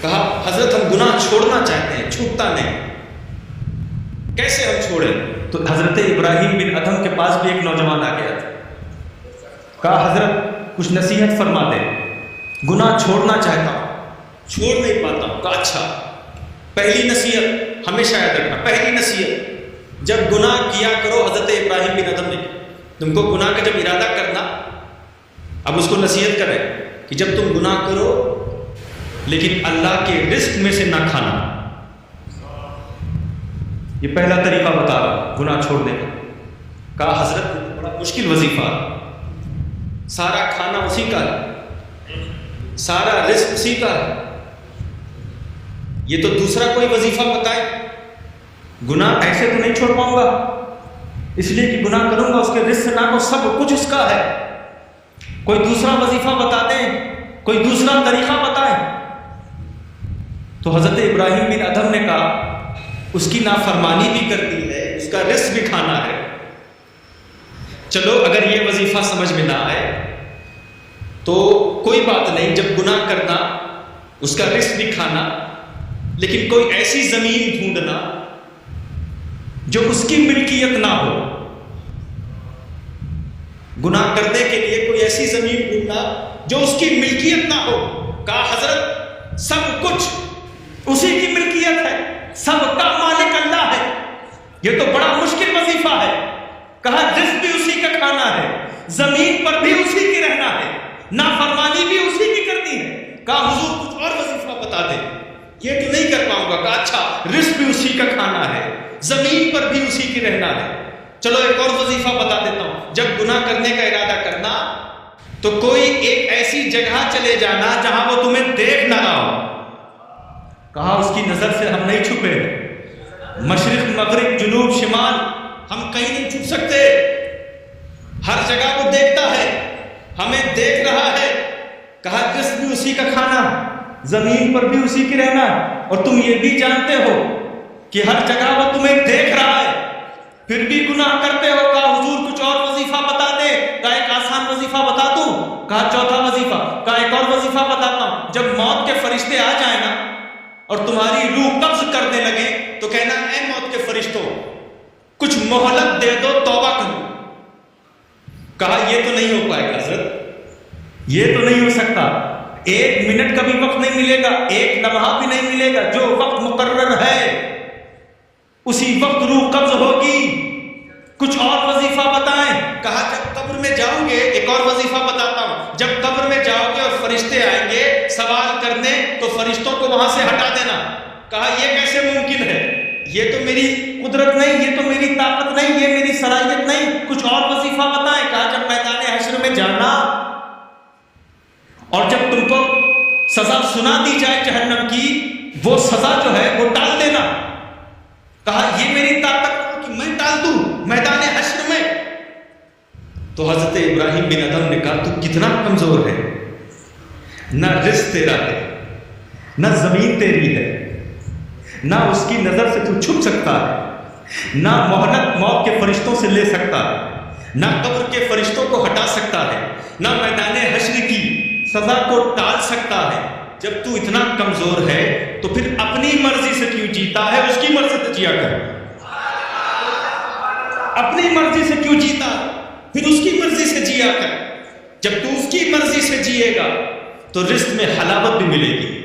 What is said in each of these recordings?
کہا حضرت ہم گناہ چھوڑنا چاہتے ہیں، چھوٹتا نہیں، کیسے ہم چھوڑیں؟ تو حضرت ابراہیم بن ادھم کے پاس بھی ایک نوجوان آ گیا تھا، کہا حضرت کچھ نصیحت فرما دیں، گناہ چھوڑنا چاہتا ہوں، چھوڑ نہیں پاتا ہوں۔ کہا اچھا، پہلی نصیحت ہمیشہ یاد رکھنا، پہلی نصیحت جب گناہ کیا کرو، حضرت ابراہیم بن ادھم نے تم کو گناہ کا جب ارادہ کرنا، اب اس کو نصیحت کرے کہ جب تم گناہ کرو لیکن اللہ کے رزق میں سے نہ کھانا، یہ پہلا طریقہ بتا رہا گناہ چھوڑنے کا۔ کہا حضرت بڑا مشکل وظیفہ، سارا کھانا اسی کا ہے، سارا رزق اسی کا ہے، یہ تو دوسرا کوئی وظیفہ بتائے۔ گناہ ایسے تو نہیں چھوڑ پاؤں گا، اس لیے کہ گناہ کروں گا اس کے رزق نہ کو سب کچھ اس کا ہے، کوئی دوسرا وظیفہ بتا دیں، کوئی دوسرا طریقہ بتائیں۔ تو حضرت ابراہیم بن ادھم نے کہا اس کی نافرمانی بھی کرتی ہے، اس کا رزق بھی کھانا ہے، چلو اگر یہ وظیفہ سمجھ میں نہ آئے تو کوئی بات نہیں، جب گناہ کرنا اس کا رزق بھی کھانا، لیکن کوئی ایسی زمین ڈھونڈنا جو اس کی ملکیت نہ ہو، گناہ کرنے کے لیے کوئی ایسی زمین ڈھونڈنا جو اس کی ملکیت نہ ہو۔ کہا حضرت سب کچھ اسی کی ملکیت ہے، سب کا مالک اللہ ہے، یہ تو بڑا مشکل وظیفہ ہے۔ کہا رزق بھی اسی کا کھانا ہے، زمین پر بھی اسی کی رہنا ہے، نافرمانی بھی اسی کی کرنی ہے۔ کہا حضور کچھ اور وظیفہ بتا دیں، یہ تو نہیں کر پاؤں گا۔ کہا اچھا، رزق بھی اسی کا کھانا ہے، زمین پر بھی اسی کی رہنا ہے، چلو ایک اور وظیفہ بتا دیتا ہوں، جب گناہ کرنے کا ارادہ کرنا تو کوئی ایک ایسی جگہ چلے جانا جہاں وہ تمہیں دیکھ نہ رہا ہو۔ کہا اس کی نظر سے ہم نہیں چھپے، مشرق مغرب جنوب شمال ہم کہیں نہیں چھپ سکتے، ہر جگہ وہ دیکھتا ہے، ہمیں دیکھ رہا ہے۔ کہا رزق بھی اسی کا کھانا، زمین پر بھی اسی کی رہنا، اور تم یہ بھی جانتے ہو کہ ہر جگہ وہ تمہیں دیکھ رہا ہے، پھر بھی گناہ کرتے ہو۔ کہا حضور کچھ اور وظیفہ بتا دے۔ کہا ایک آسان وظیفہ بتا دوں؟ کہا چوتھا وظیفہ۔ کہا ایک اور وظیفہ بتاتا ہوں، جب موت کے فرشتے آ جائیں نا اور تمہاری روح قبض کرنے لگے تو کہنا اے موت کے فرشتوں کچھ مہلت دے دو، توبہ کرو۔ کہا یہ تو نہیں ہو پائے گا حضرت، یہ تو نہیں ہو سکتا، ایک منٹ کا بھی وقت نہیں ملے گا، ایک لمحہ بھی نہیں ملے گا، جو وقت مقرر ہے اسی وقت روح قبض ہوگی، کچھ اور وظیفہ بتائیں۔ کہا جب قبر میں جاؤ گے، ایک اور وظیفہ بتاتا ہوں، جب قبر میں جاؤ گے اور فرشتے آئیں گے سوال کرنے تو فرشتوں کو وہاں سے ہٹا دینا۔ کہا یہ کیسے ممکن ہے، یہ تو میری قدرت نہیں، یہ تو میری طاقت نہیں، یہ میری صلاحیت نہیں، کچھ اور وظیفہ بتائیں۔ کہا جب میدان حشر میں جانا اور جب تم کو سزا سنا دی جائے جہنم کی، وہ سزا جو ہے وہ ٹال دینا۔ کہا یہ میری طاقت کہ میں ٹال دوں میدان حشر میں؟ تو حضرت ابراہیم بن ادھم نے کہا تو کتنا کمزور ہے، نہ رزق تیرا ہے، نہ زمین تیری ہے، نہ اس کی نظر سے تو چھپ سکتا ہے، نہ مہلت موت کے فرشتوں سے لے سکتا ہے، نہ قبر کے فرشتوں کو ہٹا سکتا ہے، نہ میدان حشر کی سزا کو ٹال سکتا ہے۔ جب تو اتنا کمزور ہے تو پھر اپنی مرضی سے کیوں جیتا ہے، اس کی مرضی سے جیا کر، اپنی مرضی سے کیوں جیتا، پھر اس کی مرضی سے جیا کر۔ جب تو اس کی مرضی سے جیے گا تو رزق میں حلاوت بھی ملے گی،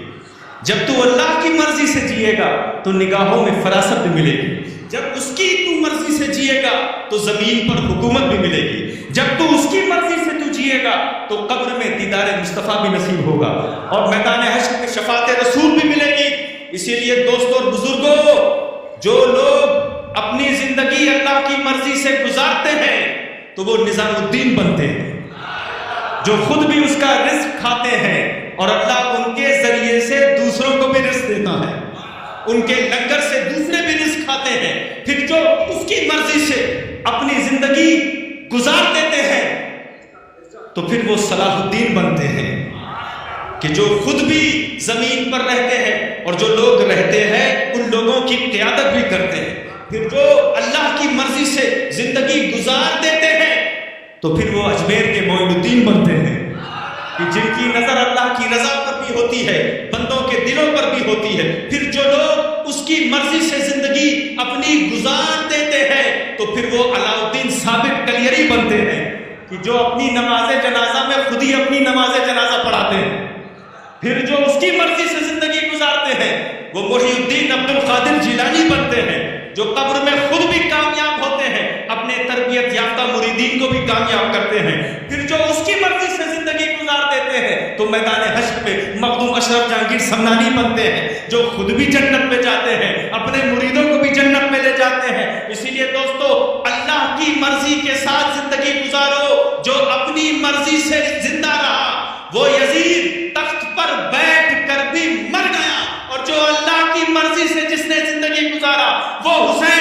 جب تو اللہ کی مرضی سے جیے گا تو نگاہوں میں فراست بھی ملے گی، جب اس کی تو مرضی سے جیے گا تو زمین پر حکومت بھی ملے گی، جب تو اس کی مرضی سے تو جیے گا تو قبر میں دیدار مصطفیٰ بھی نصیب ہوگا اور میدان حشر میں شفاعت رسول بھی ملے گی۔ اسی لیے دوستوں اور بزرگوں، جو لوگ اپنی زندگی اللہ کی مرضی سے گزارتے ہیں تو وہ نظام الدین بنتے ہیں، جو خود بھی اس کا رزق کھاتے ہیں اور اللہ ان کے ذریعے سے دوسروں کو بھی رزق دیتا ہے، ان کے لنگر سے دوسرے بھی رزق کھاتے ہیں، پھر جو اس کی مرضی سے اپنی زندگی گزار دیتے ہیں تو پھر وہ صلاح الدین بنتے ہیں، کہ جو خود بھی زمین پر رہتے ہیں اور جو لوگ رہتے ہیں ان لوگوں کی قیادت بھی کرتے ہیں، پھر جو اللہ کی مرضی سے زندگی گزار دیتے ہیں تو پھر وہ اجمیر کے معین الدین بنتے ہیں، کہ جن کی نظر اللہ کی رضا پر بھی ہوتی ہے، بندوں کے دلوں پر بھی ہے. پھر جو لوگ اس کی مرضی سے زندگی اپنی گزار دیتے ہیں تو پھر وہ علاؤالدین ثابت کلیری بنتے ہیں کہ جو اپنی نماز جنازہ میں خود ہی اپنی نماز جنازہ پڑھاتے ہیں. پھر جو اس کی مرضی سے زندگی گزارتے ہیں وہ محی الدین عبد القادر جیلانی بنتے ہیں، جو قبر میں خود بھی کامیاب ہوتے ہیں، اپنے تربیت یافتہ مریدین کو بھی کامیاب کرتے ہیں. پھر جو اس کی مرضی سے زندگی گزار دیتے ہیں تو میدان حشر میں مخدوم اشرف جہانگیر سمنانی بنتے ہیں، جو خود بھی جنت میں جاتے ہیں، اپنے مریدوں کو بھی جنت میں لے جاتے ہیں. اسی لیے دوستو اللہ کی مرضی کے ساتھ زندگی گزارو. جو اپنی مرضی سے زندہ رہا وہ یزید تخت پر بیٹھ کر بھی مر گیا، اور جو اللہ کی مرضی سے جس نے زندگی گزارا وہ حسین